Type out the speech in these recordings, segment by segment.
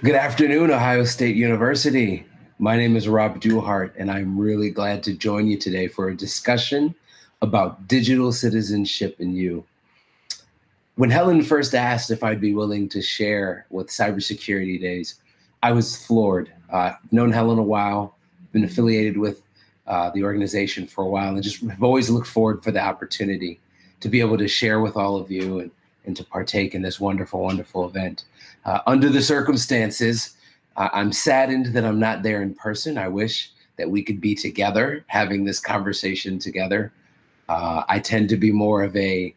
Good afternoon, Ohio State University. My name is Rob Duhart, and I'm really glad to join you today for a discussion about digital citizenship and you. When Helen first asked if I'd be willing to share with Cybersecurity Days, I was floored. I've known Helen a while, been affiliated with the organization for a while, and just have always looked forward for the opportunity to be able to share with all of you and to partake in this wonderful, wonderful event. Under the circumstances, I'm saddened that I'm not there in person. I wish that we could be together having this conversation together. I tend to be more of a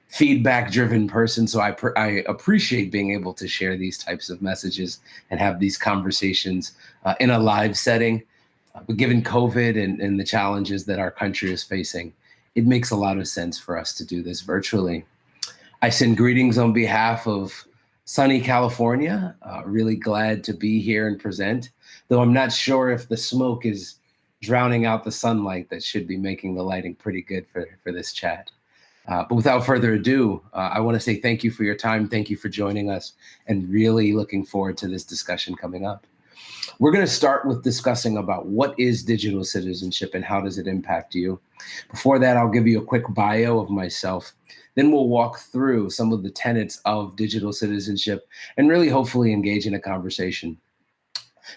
feedback-driven person, so I appreciate being able to share these types of messages and have these conversations in a live setting. But given COVID and the challenges that our country is facing, it makes a lot of sense for us to do this virtually. I send greetings on behalf of sunny California. Really glad to be here and present, though I'm not sure if the smoke is drowning out the sunlight that should be making the lighting pretty good for this chat. But without further ado, I want to say thank you for your time. Thank you for joining us, and really looking forward to this discussion coming up. We're going to start with discussing about what is digital citizenship and how does it impact you. Before that, I'll give you a quick bio of myself. Then we'll walk through some of the tenets of digital citizenship and really hopefully engage in a conversation.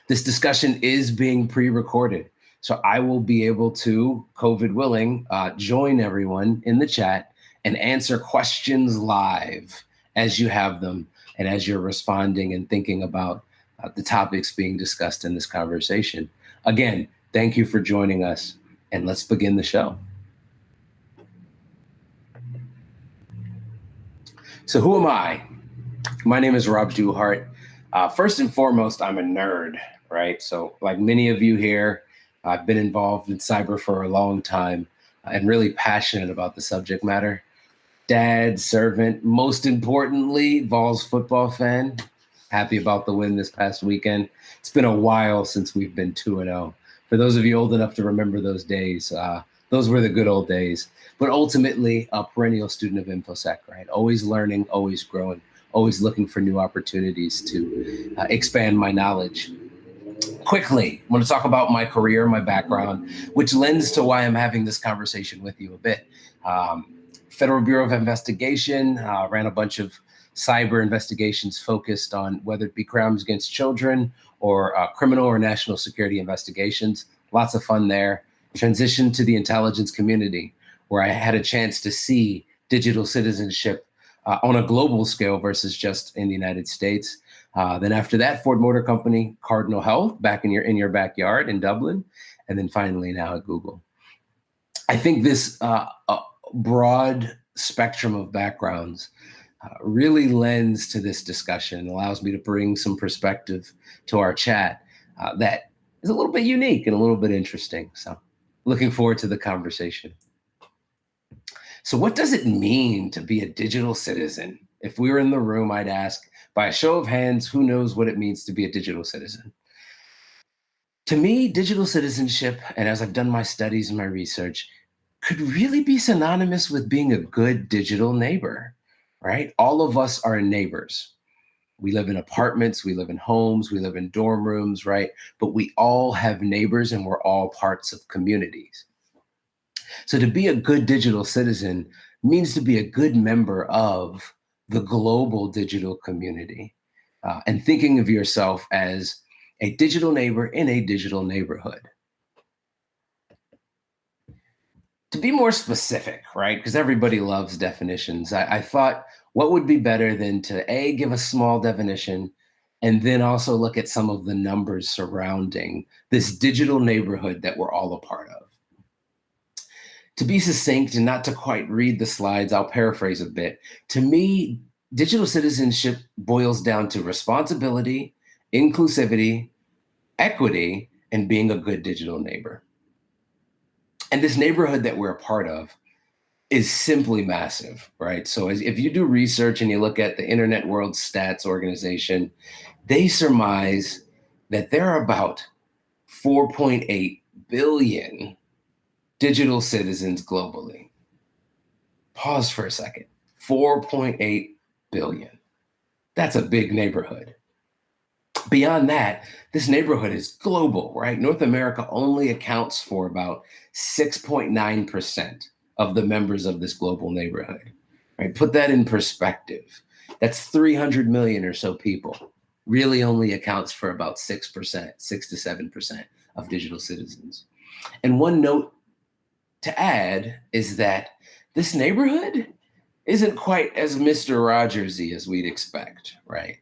This discussion is being pre-recorded, so I will be able to, COVID willing, join everyone in the chat and answer questions live as you have them and as you're responding and thinking about the topics being discussed in this conversation. Again, thank you for joining us, and let's begin the show. So who am I? My name is Rob Duhart. First and foremost, I'm a nerd, right? So like many of you here, I've been involved in cyber for a long time and really passionate about the subject matter. Dad, servant, most importantly, Vols football fan. Happy about the win this past weekend. It's been a while since we've been 2-0. For those of you old enough to remember those days, those were the good old days. But ultimately, a perennial student of InfoSec, right? Always learning, always growing, always looking for new opportunities to expand my knowledge. Quickly, I want to talk about my career, my background, which lends to why I'm having this conversation with you a bit. Federal Bureau of Investigation, ran a bunch of cyber investigations focused on whether it be crimes against children or criminal or national security investigations. Lots of fun there. Transitioned to the intelligence community, where I had a chance to see digital citizenship on a global scale versus just in the United States. Then after that, Ford Motor Company, Cardinal Health, back in your backyard in Dublin, and then finally now at Google. I think this broad spectrum of backgrounds really lends to this discussion and allows me to bring some perspective to our chat that is a little bit unique and a little bit interesting. So looking forward to the conversation. So what does it mean to be a digital citizen? If we were in the room, I'd ask, by a show of hands, who knows what it means to be a digital citizen? To me, digital citizenship, and as I've done my studies and my research, could really be synonymous with being a good digital neighbor, right? All of us are neighbors. We live in apartments, we live in homes, we live in dorm rooms, right? But we all have neighbors and we're all parts of communities. So to be a good digital citizen means to be a good member of the global digital community and thinking of yourself as a digital neighbor in a digital neighborhood. To be more specific, right? Because everybody loves definitions. I thought what would be better than to give a small definition and then also look at some of the numbers surrounding this digital neighborhood that we're all a part of. To be succinct and not to quite read the slides, I'll paraphrase a bit. To me, digital citizenship boils down to responsibility, inclusivity, equity, and being a good digital neighbor. And this neighborhood that we're a part of is simply massive, right? So if you do research and you look at the Internet World Stats Organization, they surmise that there are about 4.8 billion digital citizens globally. Pause for a second. 4.8 billion. That's a big neighborhood. Beyond that, this neighborhood is global, right? North America only accounts for about 6.9% of the members of this global neighborhood, right? Put that in perspective. That's 300 million or so people. Really only accounts for about 6%, 6 to 7% of digital citizens. And one note to add is that this neighborhood isn't quite as Mr. Rogersy as we'd expect, right?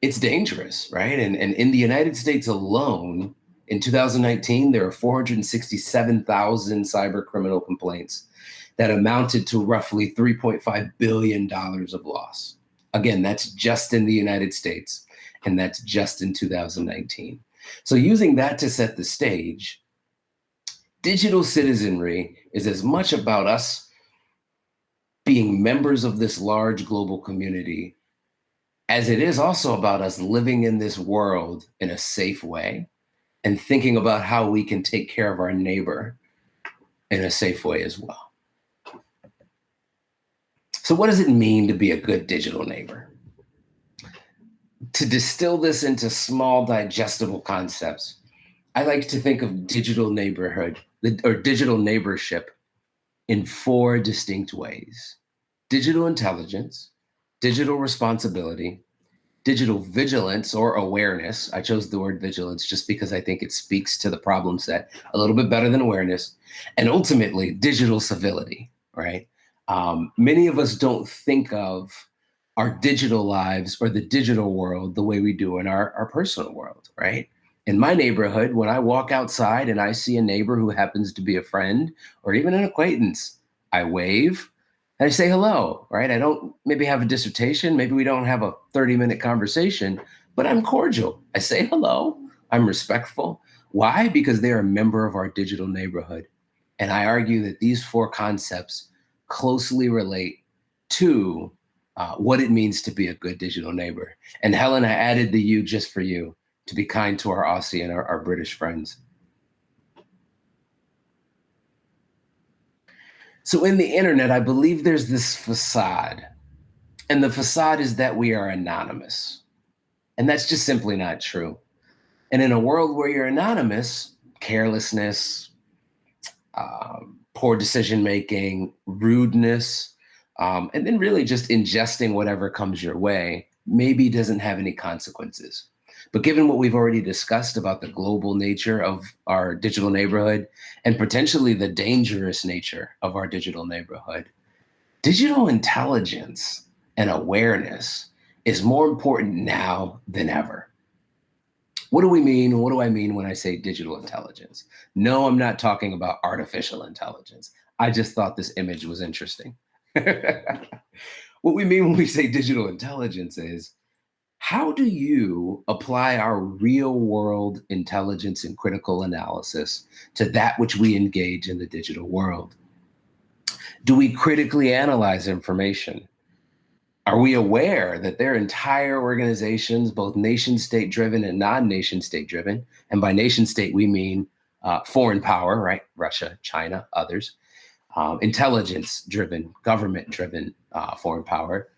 It's dangerous, right? And in the United States alone, in 2019, there are 467,000 cyber criminal complaints that amounted to roughly $3.5 billion of loss. Again, that's just in the United States, and that's just in 2019. So using that to set the stage, digital citizenry is as much about us being members of this large global community as it is also about us living in this world in a safe way and thinking about how we can take care of our neighbor in a safe way as well. So what does it mean to be a good digital neighbor? To distill this into small, digestible concepts, I like to think of digital neighborhood or digital neighborship in 4 distinct ways: digital intelligence, digital responsibility, digital vigilance or awareness. I chose the word vigilance just because I think it speaks to the problem set a little bit better than awareness. And ultimately, digital civility, right? Many of us don't think of our digital lives or the digital world the way we do in our personal world, right? In my neighborhood, when I walk outside and I see a neighbor who happens to be a friend or even an acquaintance, I wave and I say hello, right? I don't maybe have a dissertation, maybe we don't have a 30-minute conversation, but I'm cordial. I say hello, I'm respectful. Why? Because they're a member of our digital neighborhood. And I argue that these 4 concepts closely relate to what it means to be a good digital neighbor. And Helen, I added the you just for you to be kind to our Aussie and our British friends. So in the internet, I believe there's this facade, and the facade is that we are anonymous. And that's just simply not true. And in a world where you're anonymous, carelessness, poor decision making, rudeness, and then really just ingesting whatever comes your way maybe doesn't have any consequences. But given what we've already discussed about the global nature of our digital neighborhood and potentially the dangerous nature of our digital neighborhood, digital intelligence and awareness is more important now than ever. What do we mean? What do I mean when I say digital intelligence? No, I'm not talking about artificial intelligence. I just thought this image was interesting. What we mean when we say digital intelligence is, how do you apply our real world intelligence and critical analysis to that which we engage in the digital world? Do we critically analyze information? Are we aware that their entire organizations, both nation state driven and non-nation state driven, and by nation state we mean foreign power, right? Russia, China, others, intelligence driven, government driven foreign power,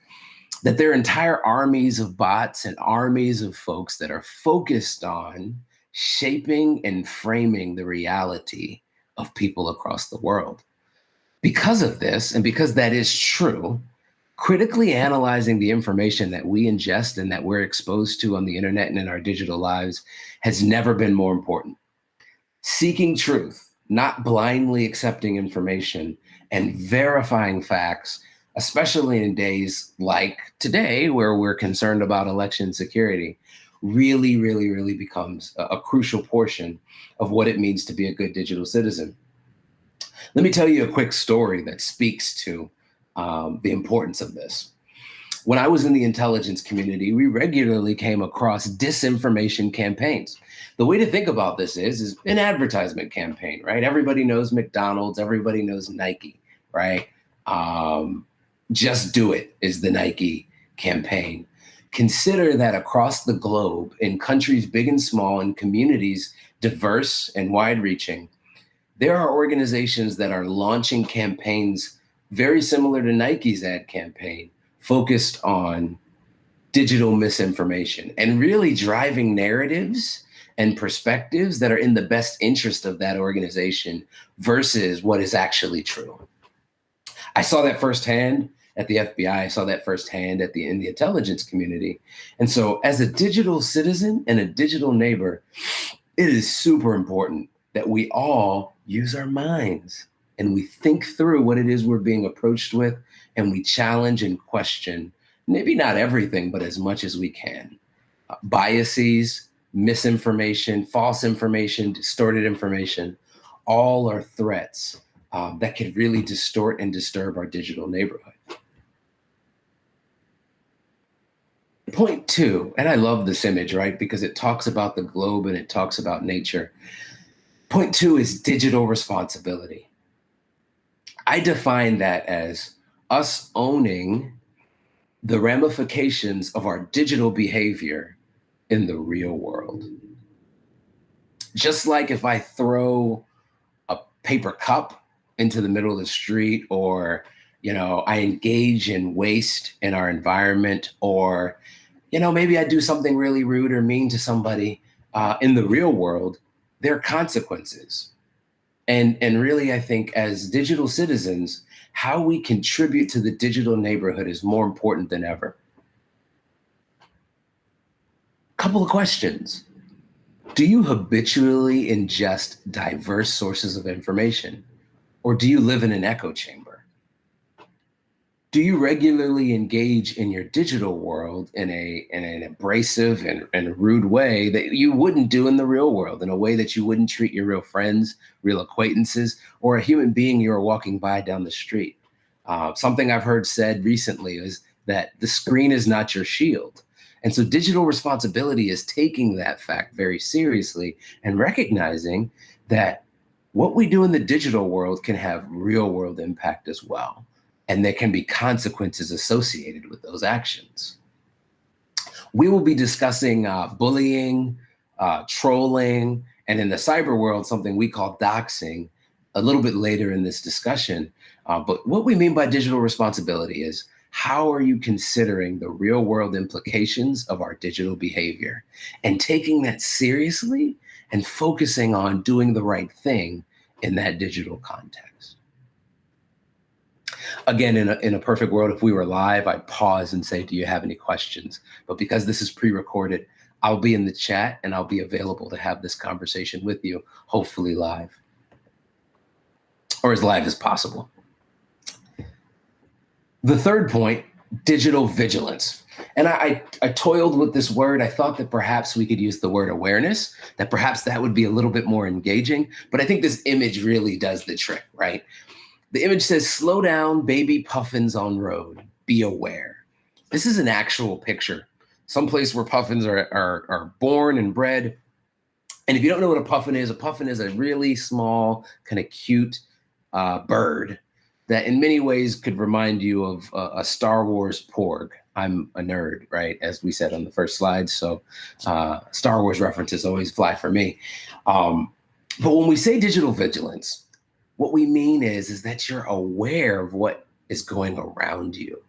that there are entire armies of bots and armies of folks that are focused on shaping and framing the reality of people across the world. Because of this, and because that is true, critically analyzing the information that we ingest and that we're exposed to on the internet and in our digital lives has never been more important. Seeking truth, not blindly accepting information, and verifying facts, especially in days like today, where we're concerned about election security, really becomes a crucial portion of what it means to be a good digital citizen. Let me tell you a quick story that speaks to the importance of this. When I was in the intelligence community, we regularly came across disinformation campaigns. The way to think about this is an advertisement campaign, right? Everybody knows McDonald's, everybody knows Nike, right? Just do it is the Nike campaign. Consider that across the globe, in countries big and small, in communities diverse and wide-reaching, there are organizations that are launching campaigns very similar to Nike's ad campaign, focused on digital misinformation and really driving narratives and perspectives that are in the best interest of that organization versus what is actually true. I saw that firsthand at the FBI. I saw that firsthand in the intelligence community. And so as a digital citizen and a digital neighbor, it is super important that we all use our minds and we think through what it is we're being approached with, and we challenge and question, maybe not everything, but as much as we can. Biases, misinformation, false information, distorted information, all are threats that can really distort and disturb our digital neighborhood. Point two, and I love this image, right? Because it talks about the globe and it talks about nature. Point two is digital responsibility. I define that as us owning the ramifications of our digital behavior in the real world. Just like if I throw a paper cup into the middle of the street, or I engage in waste in our environment, or maybe I do something really rude or mean to somebody in the real world, there are consequences. And really, I think as digital citizens, how we contribute to the digital neighborhood is more important than ever. Couple of questions. Do you habitually ingest diverse sources of information, or do you live in an echo chamber? Do you regularly engage in your digital world in an abrasive and rude way that you wouldn't do in the real world, in a way that you wouldn't treat your real friends, real acquaintances, or a human being you're walking by down the street? Something I've heard said recently is that the screen is not your shield. And so digital responsibility is taking that fact very seriously and recognizing that what we do in the digital world can have real world impact as well. And there can be consequences associated with those actions. We will be discussing bullying, trolling, and in the cyber world, something we call doxing a little bit later in this discussion. But what we mean by digital responsibility is, how are you considering the real world implications of our digital behavior and taking that seriously and focusing on doing the right thing in that digital context? Again, in a perfect world, if we were live, I'd pause and say, do you have any questions? But because this is pre-recorded, I'll be in the chat and I'll be available to have this conversation with you, hopefully live, or as live as possible. The third point, digital vigilance. And I toiled with this word. I thought that perhaps we could use the word awareness, that perhaps that would be a little bit more engaging. But I think this image really does the trick, right? The image says, slow down, baby puffins on road, be aware. This is an actual picture, someplace where puffins are born and bred. And if you don't know what a puffin is a really small, kind of cute bird that in many ways could remind you of a Star Wars porg. I'm a nerd, right? As we said on the first slide. So Star Wars references always fly for me. But when we say digital vigilance, what we mean is that you're aware of what is going around you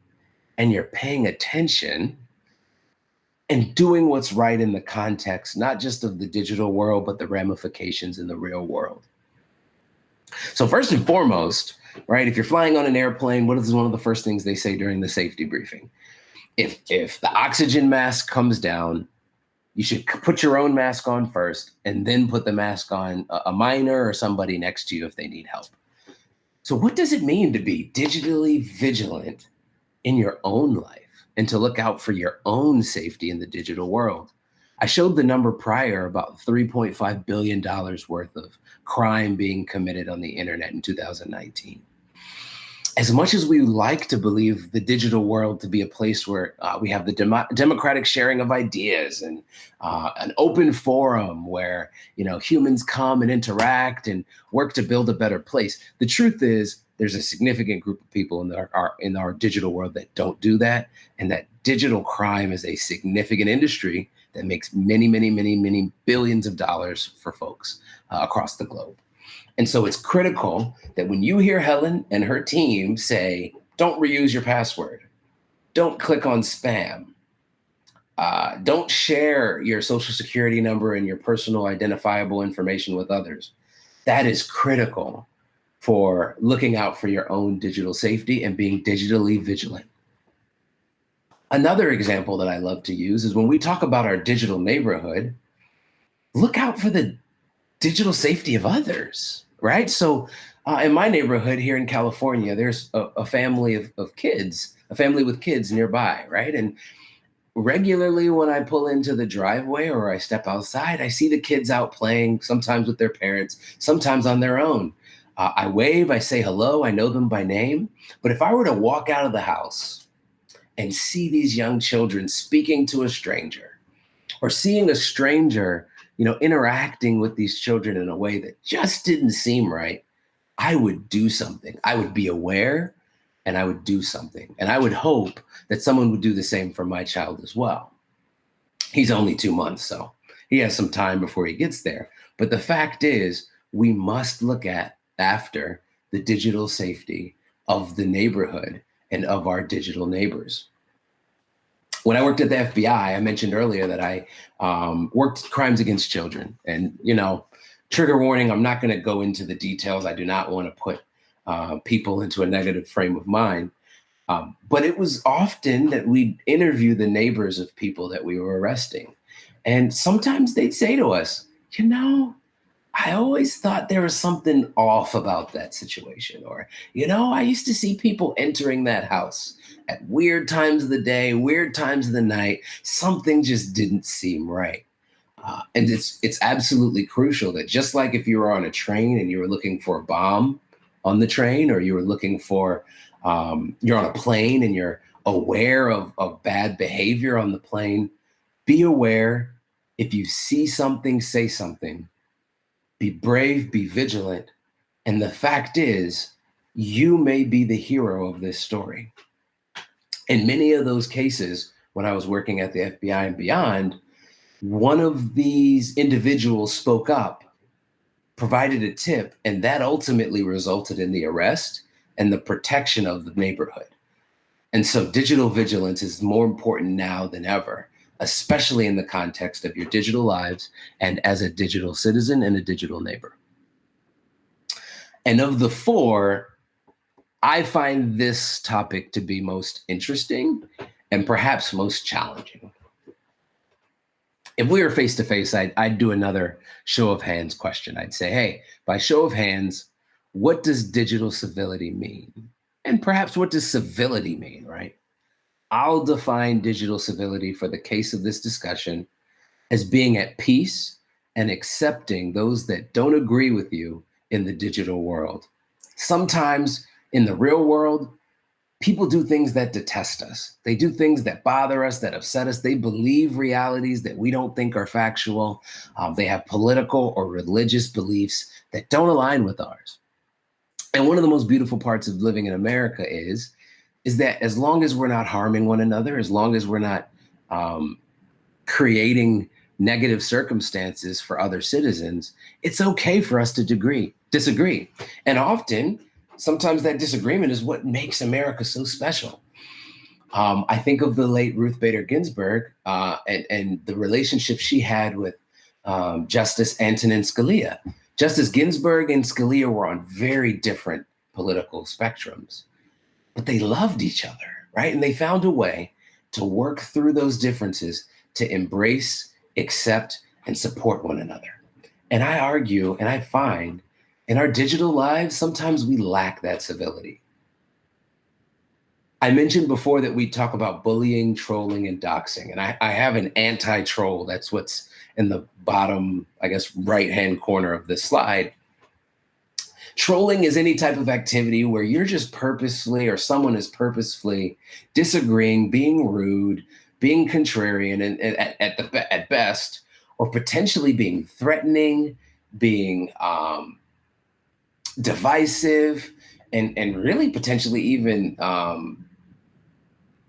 and you're paying attention and doing what's right in the context, not just of the digital world, but the ramifications in the real world. So first and foremost, right, if you're flying on an airplane, what is one of the first things they say during the safety briefing? If the oxygen mask comes down, you should put your own mask on first and then put the mask on a minor or somebody next to you if they need help. So what does it mean to be digitally vigilant in your own life and to look out for your own safety in the digital world? I showed the number prior about $3.5 billion worth of crime being committed on the internet in 2019. As much as we like to believe the digital world to be a place where we have the democratic sharing of ideas and an open forum where humans come and interact and work to build a better place, the truth is there's a significant group of people in our digital world that don't do that, and that digital crime is a significant industry that makes many, many, many, many billions of dollars for folks across the globe. And so it's critical that when you hear Helen and her team say, don't reuse your password, don't click on spam, Don't share your social security number and your personal identifiable information with others. That is critical for looking out for your own digital safety and being digitally vigilant. Another example that I love to use is when we talk about our digital neighborhood, look out for the digital safety of others, right? So in my neighborhood here in California, there's a family of kids, a family with kids nearby, right? And regularly when I pull into the driveway or I step outside, I see the kids out playing, sometimes with their parents, sometimes on their own. I wave, I say hello, I know them by name. But if I were to walk out of the house and see these young children speaking to a stranger or seeing a stranger, interacting with these children in a way that just didn't seem right, I would do something. I would be aware and I would do something. And I would hope that someone would do the same for my child as well. He's only 2 months, so he has some time before he gets there. But the fact is, we must look after the digital safety of the neighborhood and of our digital neighbors. When I worked at the FBI, I mentioned earlier that I worked crimes against children. And, trigger warning, I'm not going to go into the details. I do not want to put people into a negative frame of mind. But it was often that we'd interview the neighbors of people that we were arresting. And sometimes they'd say to us, I always thought there was something off about that situation. Or, I used to see people entering that house at weird times of the day, weird times of the night. Something just didn't seem right. And it's absolutely crucial that just like if you were on a train and you were looking for a bomb on the train, or you were looking for, you're on a plane and you're aware of bad behavior on the plane, be aware. If you see something, say something. Be brave, be vigilant. And the fact is, you may be the hero of this story. In many of those cases, when I was working at the FBI and beyond, one of these individuals spoke up, provided a tip, and that ultimately resulted in the arrest and the protection of the neighborhood. And so digital vigilance is more important now than ever, especially in the context of your digital lives and as a digital citizen and a digital neighbor. And of the four, I find this topic to be most interesting and perhaps most challenging. If we were face to face, I'd do another show of hands question. I'd say, hey, by show of hands, what does digital civility mean? And perhaps what does civility mean, right? I'll define digital civility for the case of this discussion as being at peace and accepting those that don't agree with you in the digital world. Sometimes in the real world, people do things that detest us. They do things that bother us, that upset us. They believe realities that we don't think are factual. They have political or religious beliefs that don't align with ours. And one of the most beautiful parts of living in America is that as long as we're not harming one another, as long as we're not creating negative circumstances for other citizens, it's okay for us to disagree. And often, sometimes that disagreement is what makes America so special. I think of the late Ruth Bader Ginsburg and the relationship she had with Justice Antonin Scalia. Justice Ginsburg and Scalia were on very different political spectrums, but they loved each other, right? And they found a way to work through those differences to embrace, accept, and support one another. And I argue, and I find, in our digital lives, sometimes we lack that civility. I mentioned before that we talk about bullying, trolling, and doxing. And I have an anti-troll. That's what's in the bottom, I guess, right-hand corner of this slide. Trolling is any type of activity where you're just purposefully, or someone is purposefully disagreeing, being rude, being contrarian, and at best, or potentially being threatening, being divisive, and really potentially even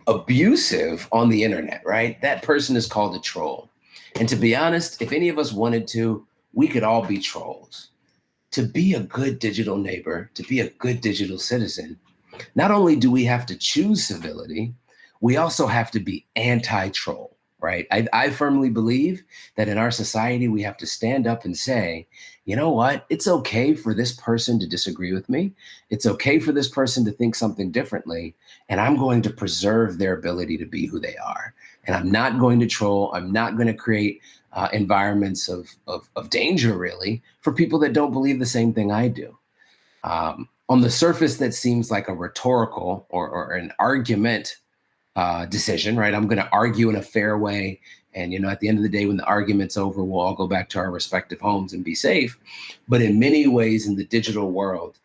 abusive on the internet, right? That person is called a troll. And to be honest, if any of us wanted to, we could all be trolls. To be a good digital neighbor, to be a good digital citizen, not only do we have to choose civility, we also have to be anti-troll, right? I firmly believe that in our society, we have to stand up and say, you know what? It's okay for this person to disagree with me. It's okay for this person to think something differently. And I'm going to preserve their ability to be who they are. And I'm not going to troll. I'm not going to create environments of danger, really, for people that don't believe the same thing I do. On the surface, that seems like a rhetorical or an argument decision, right? I'm going to argue in a fair way. And, at the end of the day, when the argument's over, we'll all go back to our respective homes and be safe. But in many ways in the digital world,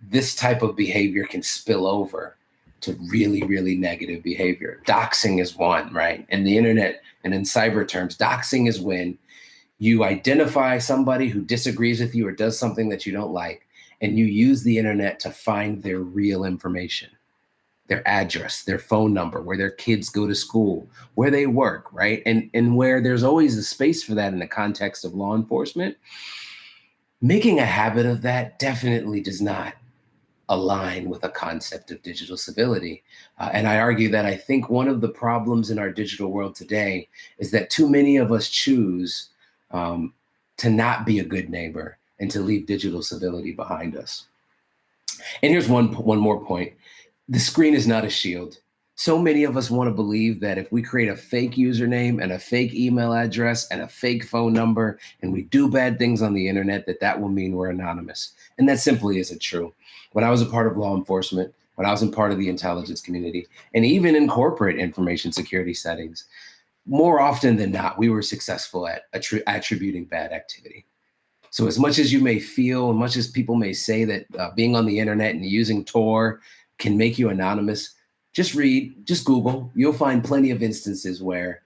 this type of behavior can spill over to really, really negative behavior. Doxing is one, right? In the internet and in cyber terms, doxing is when you identify somebody who disagrees with you or does something that you don't like, and you use the internet to find their real information, their address, their phone number, where their kids go to school, where they work, right? And where there's always a space for that in the context of law enforcement. Making a habit of that definitely does not align with a concept of digital civility. And I argue that I think one of the problems in our digital world today is that too many of us choose to not be a good neighbor and to leave digital civility behind us. And here's one more point. The screen is not a shield. So many of us want to believe that if we create a fake username and a fake email address and a fake phone number, and we do bad things on the internet, that will mean we're anonymous. And that simply isn't true. When I was a part of law enforcement, when I was in part of the intelligence community, and even in corporate information security settings, more often than not, we were successful at attributing bad activity. So as much as you may feel, as much as people may say that being on the internet and using Tor can make you anonymous, just Google. You'll find plenty of instances where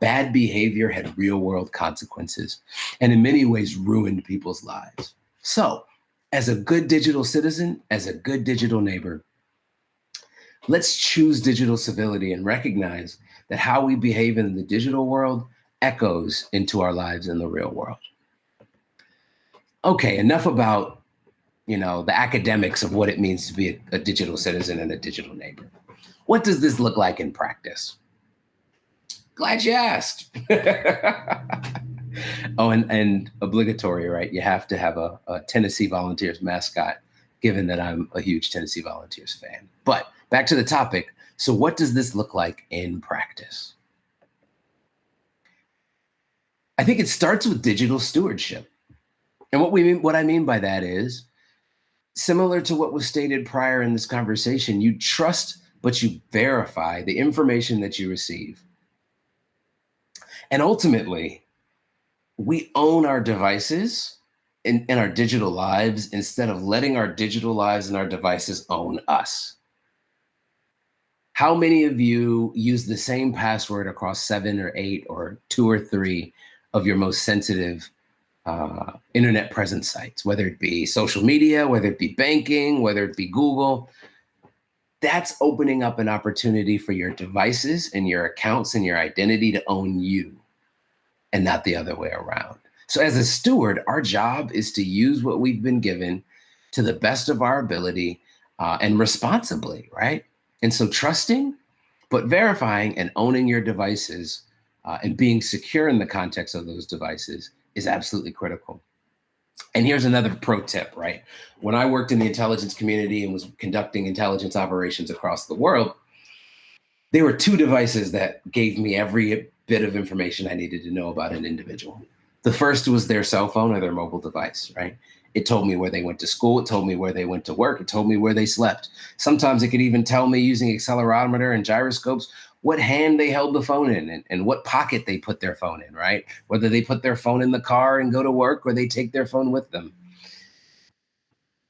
bad behavior had real world consequences and in many ways ruined people's lives. So as a good digital citizen, as a good digital neighbor, let's choose digital civility and recognize that how we behave in the digital world echoes into our lives in the real world. Okay, enough about the academics of what it means to be a digital citizen and a digital neighbor. What does this look like in practice? Glad you asked. Oh, and obligatory, right? You have to have a Tennessee Volunteers mascot, given that I'm a huge Tennessee Volunteers fan. But back to the topic. So what does this look like in practice? I think it starts with digital stewardship. And what I mean by that is, similar to what was stated prior in this conversation, you trust, but you verify the information that you receive. And ultimately, we own our devices in our digital lives instead of letting our digital lives and our devices own us. How many of you use the same password across 7 or 8 or 2 or 3 of your most sensitive internet presence sites, whether it be social media, whether it be banking, whether it be Google? That's opening up an opportunity for your devices and your accounts and your identity to own you and not the other way around. So as a steward, our job is to use what we've been given to the best of our ability and responsibly, right? And so trusting, but verifying and owning your devices and being secure in the context of those devices is absolutely critical. And here's another pro tip, right? When I worked in the intelligence community and was conducting intelligence operations across the world, there were 2 devices that gave me every bit of information I needed to know about an individual. The first was their cell phone or their mobile device, right? It told me where they went to school. It told me where they went to work. It told me where they slept. Sometimes it could even tell me using accelerometer and gyroscopes what hand they held the phone in and what pocket they put their phone in, right? Whether they put their phone in the car and go to work or they take their phone with them.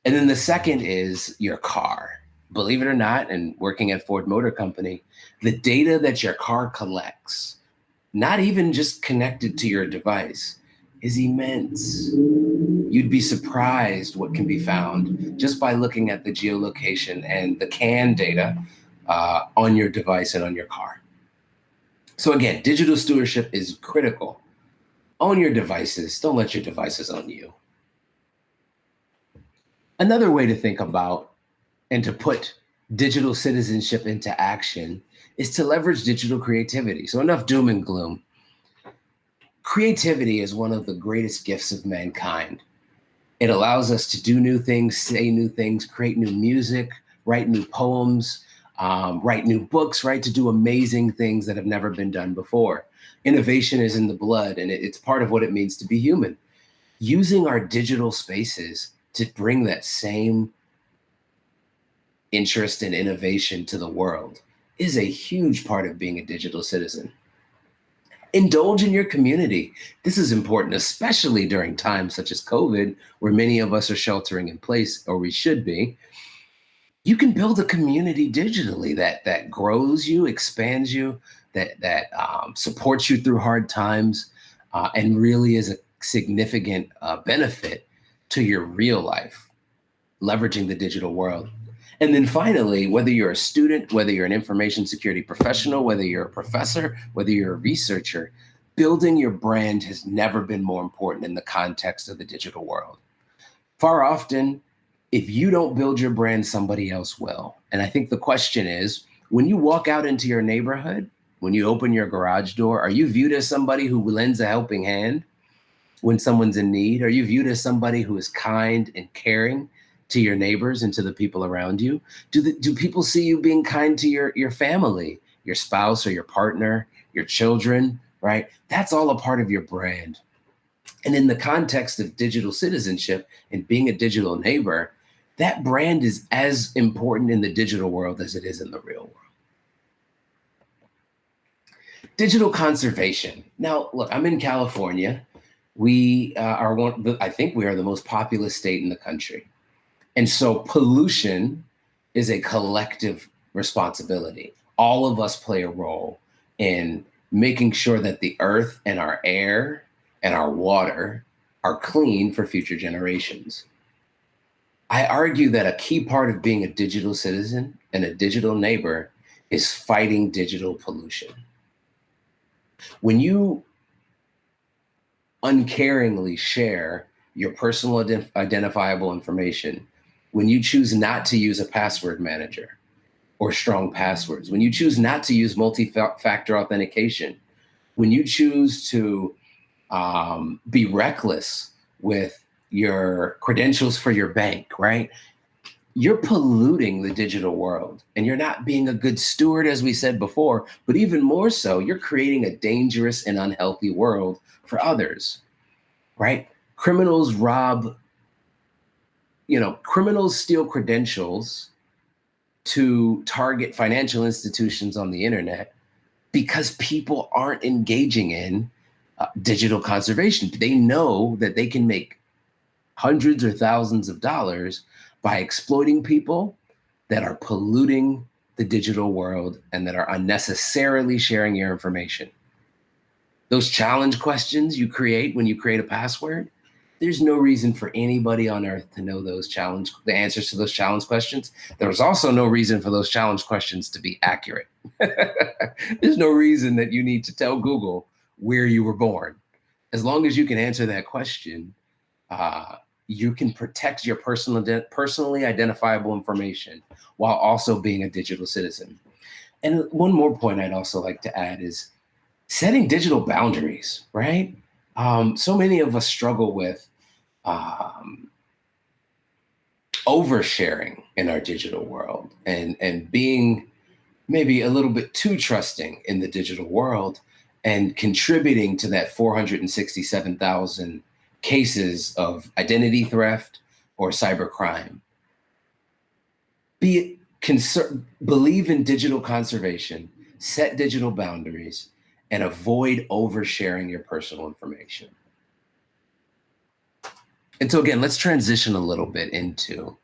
And then the second is your car. Believe it or not, and working at Ford Motor Company, the data that your car collects, not even just connected to your device, is immense. You'd be surprised what can be found just by looking at the geolocation and the CAN data on your device and on your car. So again, digital stewardship is critical. Own your devices. Don't let your devices own you. Another way to think about and to put digital citizenship into action is to leverage digital creativity. So enough doom and gloom. Creativity is one of the greatest gifts of mankind. It allows us to do new things, say new things, create new music, write new poems, write new books, right? To do amazing things that have never been done before. Innovation is in the blood, and it's part of what it means to be human. Using our digital spaces to bring that same interest and innovation to the world is a huge part of being a digital citizen. Indulge in your community. This is important, especially during times such as COVID, where many of us are sheltering in place, or we should be. You can build a community digitally that grows you, expands you, that supports you through hard times, and really is a significant benefit to your real life, leveraging the digital world. And then finally, whether you're a student, whether you're an information security professional, whether you're a professor, whether you're a researcher, building your brand has never been more important in the context of the digital world. Far often, if you don't build your brand, somebody else will. And I think the question is, when you walk out into your neighborhood, when you open your garage door, are you viewed as somebody who lends a helping hand when someone's in need? Are you viewed as somebody who is kind and caring to your neighbors and to the people around you? Do people see you being kind to your family, your spouse or your partner, your children, right? That's all a part of your brand. And in the context of digital citizenship and being a digital neighbor, that brand is as important in the digital world as it is in the real world. Digital conservation. Now, look, I'm in California. We I think we are the most populous state in the country. And so pollution is a collective responsibility. All of us play a role in making sure that the earth and our air and our water are clean for future generations. I argue that a key part of being a digital citizen and a digital neighbor is fighting digital pollution. When you uncaringly share your personal identifiable information, when you choose not to use a password manager or strong passwords, when you choose not to use multi-factor authentication, when you choose to be reckless with your credentials for your bank, right? You're polluting the digital world, and you're not being a good steward, as we said before, but even more so, you're creating a dangerous and unhealthy world for others, right? Criminals steal credentials to target financial institutions on the internet because people aren't engaging in digital conservation. They know that they can make hundreds or thousands of dollars by exploiting people that are polluting the digital world and that are unnecessarily sharing your information. Those challenge questions you create when you create a password, there's no reason for anybody on earth to know the answers to those challenge questions. There's also no reason for those challenge questions to be accurate. There's no reason that you need to tell Google where you were born. As long as you can answer that question, you can protect your personally identifiable information while also being a digital citizen. And one more point I'd also like to add is setting digital boundaries, right? So many of us struggle with oversharing in our digital world and being maybe a little bit too trusting in the digital world and contributing to that 467,000 cases of identity theft or cybercrime. Believe in digital conservation, set digital boundaries, and avoid oversharing your personal information. And so again, let's transition a little bit into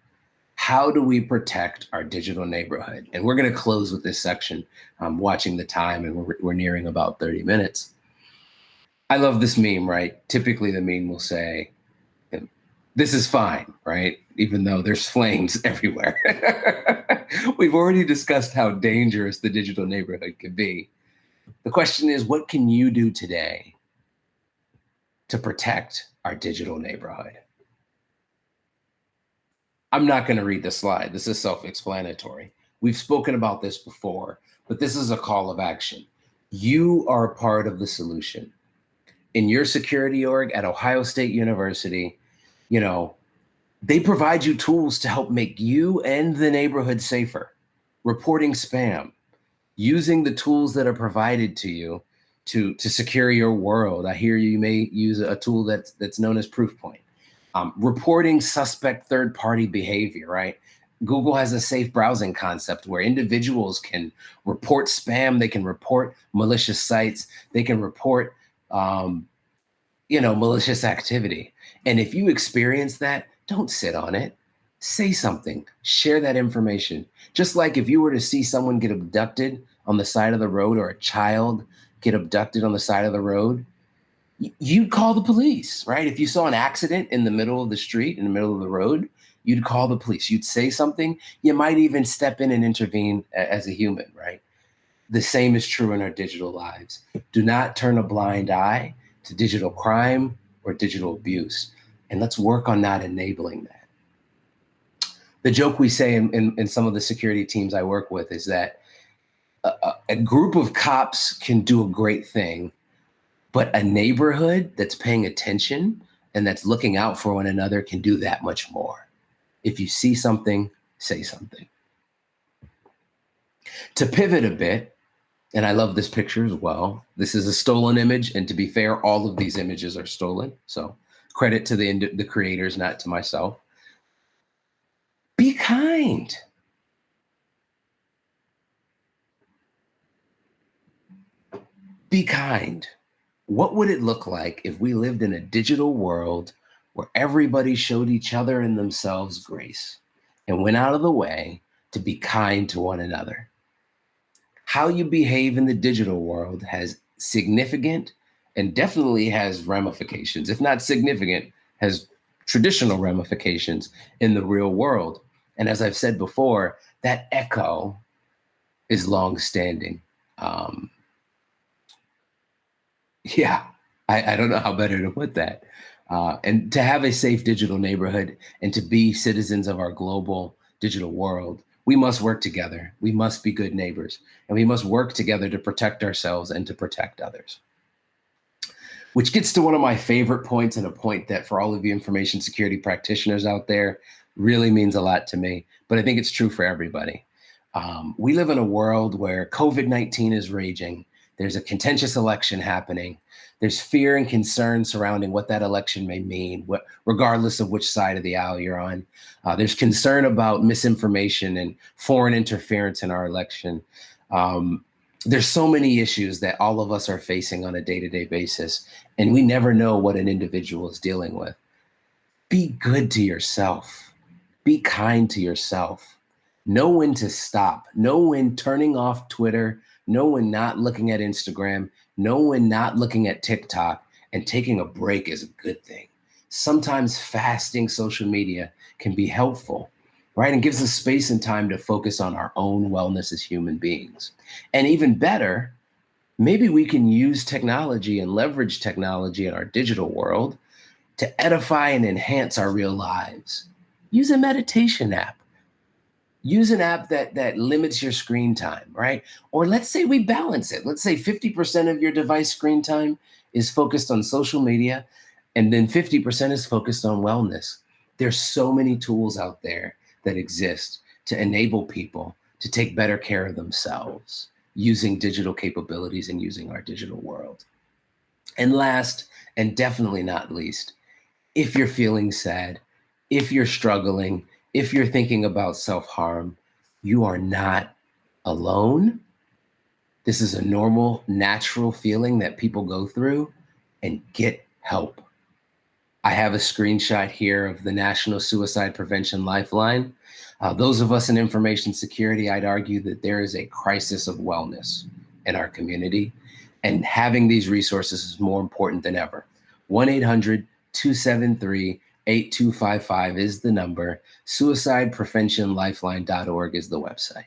how do we protect our digital neighborhood? And we're going to close with this section. I'm watching the time and we're nearing about 30 minutes. I love this meme, right? Typically the meme will say, this is fine, right? Even though there's flames everywhere. We've already discussed how dangerous the digital neighborhood can be. The question is, what can you do today to protect our digital neighborhood? I'm not going to read the slide. This is self-explanatory. We've spoken about this before, but this is a call of action. You are a part of the solution. In your security org at Ohio State University, they provide you tools to help make you and the neighborhood safer. Reporting spam, using the tools that are provided to you to secure your world. I hear you may use a tool that's known as Proofpoint. Reporting suspect third-party behavior, right? Google has a safe browsing concept where individuals can report spam, they can report malicious sites, they can report malicious activity. And if you experience that, don't sit on it. Say something, share that information. Just like if you were to see someone get abducted on the side of the road, or a child get abducted on the side of the road, you'd call the police, right? If you saw an accident in the middle of the street, in the middle of the road, you'd call the police. You'd say something. You might even step in and intervene as a human, right? The same is true in our digital lives. Do not turn a blind eye to digital crime or digital abuse. And let's work on not enabling that. The joke we say in some of the security teams I work with is that a group of cops can do a great thing, but a neighborhood that's paying attention and that's looking out for one another can do that much more. If you see something, say something. To pivot a bit, and I love this picture as well. This is a stolen image, and to be fair, all of these images are stolen. So credit to the creators, not to myself. Be kind. Be kind. What would it look like if we lived in a digital world where everybody showed each other and themselves grace and went out of the way to be kind to one another? How you behave in the digital world has significant and definitely has ramifications, if not significant, has traditional ramifications in the real world. And as I've said before, that echo is longstanding. I don't know how better to put that. And to have a safe digital neighborhood and to be citizens of our global digital world, we must work together. We must be good neighbors, and we must work together to protect ourselves and to protect others. Which gets to one of my favorite points, and a point that for all of you information security practitioners out there really means a lot to me, but I think it's true for everybody. We live in a world where COVID-19 is raging. There's a contentious election happening. There's fear and concern surrounding what that election may mean, regardless of which side of the aisle you're on. There's concern about misinformation and foreign interference in our election. There's so many issues that all of us are facing on a day-to-day basis, and we never know what an individual is dealing with. Be good to yourself. Be kind to yourself. Know when to stop. Know when turning off Twitter. Know when not looking at Instagram. Know when not looking at TikTok, and taking a break is a good thing. Sometimes fasting social media can be helpful, right? And gives us space and time to focus on our own wellness as human beings. And even better, maybe we can use technology and leverage technology in our digital world to edify and enhance our real lives. Use a meditation app. Use an app that limits your screen time, right? Or let's say we balance it. Let's say 50% of your device screen time is focused on social media, and then 50% is focused on wellness. There's so many tools out there that exist to enable people to take better care of themselves using digital capabilities and using our digital world. And last, and definitely not least, if you're feeling sad, if you're struggling, if you're thinking about self-harm, you are not alone. This is a normal, natural feeling that people go through, and get help. I have a screenshot here of the National Suicide Prevention Lifeline. Those of us in information security, I'd argue that there is a crisis of wellness in our community, and having these resources is more important than ever. 1-800-273-8255 is the number. Suicidepreventionlifeline.org is the website.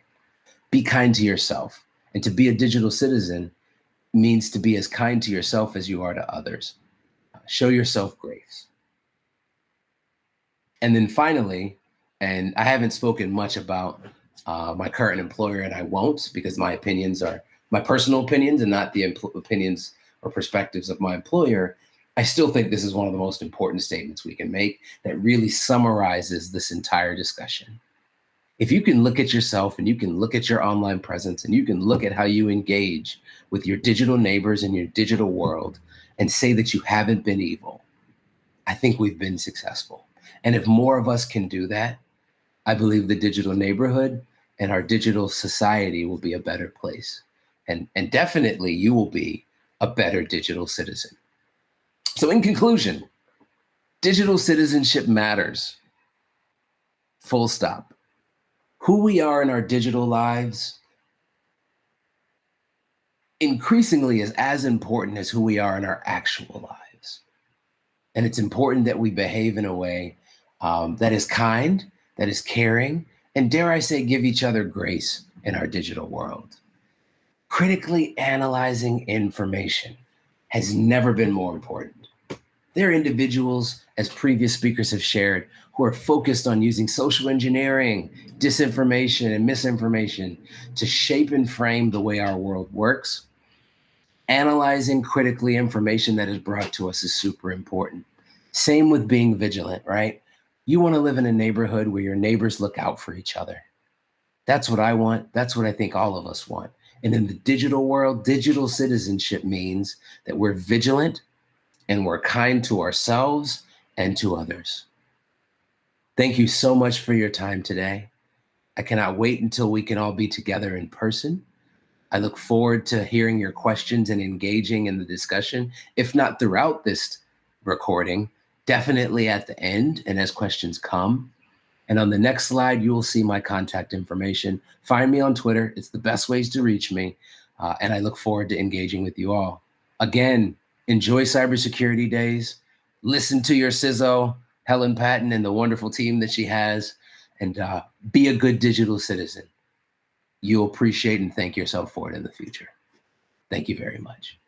Be kind to yourself. And to be a digital citizen means to be as kind to yourself as you are to others. Show yourself grace. And then finally, and I haven't spoken much about My current employer and I won't, because my opinions are my personal opinions and not the opinions or perspectives of my employer. I still think this is one of the most important statements we can make that really summarizes this entire discussion. If you can look at yourself and you can look at your online presence and you can look at how you engage with your digital neighbors in your digital world and say that you haven't been evil, I think we've been successful. And if more of us can do that, I believe the digital neighborhood and our digital society will be a better place. And definitely you will be a better digital citizen. So in conclusion, digital citizenship matters. Full stop. Who we are in our digital lives increasingly is as important as who we are in our actual lives. And it's important that we behave in a way that is kind, that is caring, and dare I say, give each other grace in our digital world. Critically analyzing information has never been more important. There are individuals, as previous speakers have shared, who are focused on using social engineering, disinformation, and misinformation to shape and frame the way our world works. Analyzing critically information that is brought to us is super important. Same with being vigilant, right? You want to live in a neighborhood where your neighbors look out for each other. That's what I want. That's what I think all of us want. And in the digital world, digital citizenship means that we're vigilant and we're kind to ourselves and to others. Thank you so much for your time today. I cannot wait until we can all be together in person. I look forward to hearing your questions and engaging in the discussion, if not throughout this recording, definitely at the end and as questions come. And on the next slide, you will see my contact information. Find me on Twitter. It's the best ways to reach me. And I look forward to engaging with you all. Again, enjoy Cybersecurity Days. Listen to your CISO, Helen Patton, and the wonderful team that she has, and be a good digital citizen. You'll appreciate and thank yourself for it in the future. Thank you very much.